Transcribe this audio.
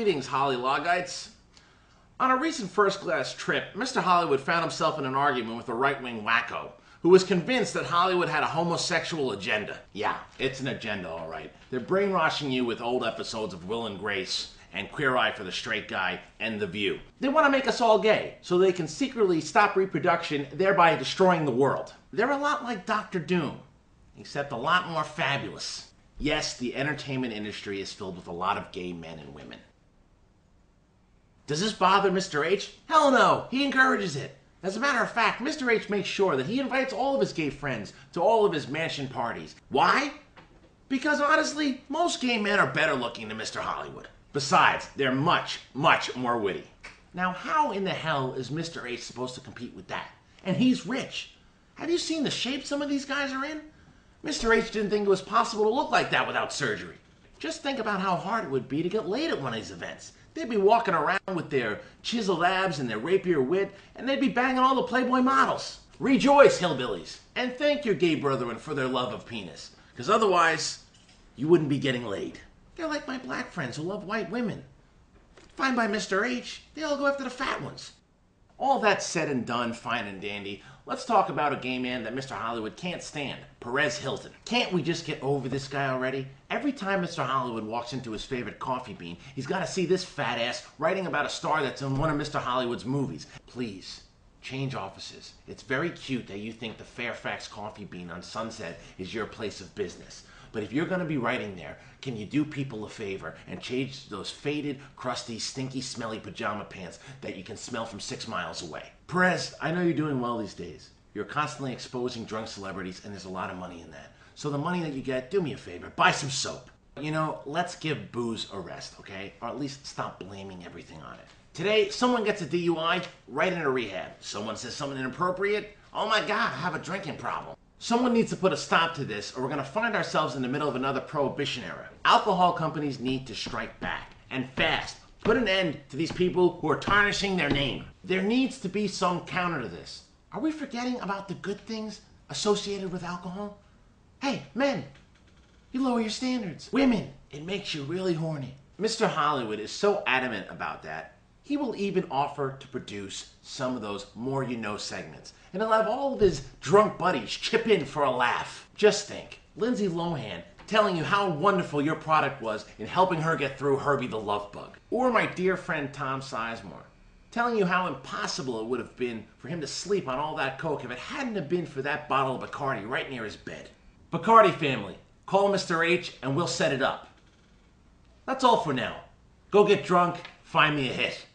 Greetings, Hollylogites. On a recent first-class trip, Mr. Hollywood found himself in an argument with a right-wing wacko who was convinced that Hollywood had a homosexual agenda. Yeah, it's an agenda, all right. They're brainwashing you with old episodes of Will and Grace and Queer Eye for the Straight Guy and The View. They want to make us all gay so they can secretly stop reproduction, thereby destroying the world. They're a lot like Dr. Doom, except a lot more fabulous. Yes, the entertainment industry is filled with a lot of gay men and women. Does this bother Mr. H? Hell no, he encourages it. As a matter of fact, Mr. H makes sure that he invites all of his gay friends to all of his mansion parties. Why? Because honestly, most gay men are better looking than Mr. Hollywood. Besides, they're much, much more witty. Now, how in the hell is Mr. H supposed to compete with that? And he's rich. Have you seen the shape some of these guys are in? Mr. H didn't think it was possible to look like that without surgery. Just think about how hard it would be to get laid at one of these events. They'd be walking around with their chiseled abs and their rapier wit, and they'd be banging all the Playboy models. Rejoice, hillbillies, and thank your gay brethren for their love of penis, because otherwise, you wouldn't be getting laid. They're like my black friends who love white women. Fine by Mr. H, they all go after the fat ones. All that said and done, fine and dandy, let's talk about a gay man that Mr. Hollywood can't stand, Perez Hilton. Can't we just get over this guy already? Every time Mr. Hollywood walks into his favorite coffee bean, he's got to see this fat ass writing about a star that's in one of Mr. Hollywood's movies. Please, change offices. It's very cute that you think the Fairfax Coffee Bean on Sunset is your place of business. But if you're going to be writing there, can you do people a favor and change those faded, crusty, stinky, smelly pajama pants that you can smell from 6 miles away? Perez, I know you're doing well these days. You're constantly exposing drunk celebrities, and there's a lot of money in that. So the money that you get, do me a favor, buy some soap. You know, let's give booze a rest, okay? Or at least stop blaming everything on it. Today, someone gets a DUI, right into rehab. Someone says something inappropriate, oh my God, I have a drinking problem. Someone needs to put a stop to this, or we're going to find ourselves in the middle of another prohibition era. Alcohol companies need to strike back, and fast. Put an end to these people who are tarnishing their name. There needs to be some counter to this. Are we forgetting about the good things associated with alcohol? Hey, men, you lower your standards. Women, it makes you really horny. Mr. Hollywood is so adamant about that, he will even offer to produce some of those More You Know segments. And he'll have all of his drunk buddies chip in for a laugh. Just think, Lindsay Lohan telling you how wonderful your product was in helping her get through Herbie the Love Bug. Or my dear friend Tom Sizemore telling you how impossible it would have been for him to sleep on all that coke if it hadn't have been for that bottle of Bacardi right near his bed. Bacardi family, call Mr. H and we'll set it up. That's all for now. Go get drunk, find me a hit.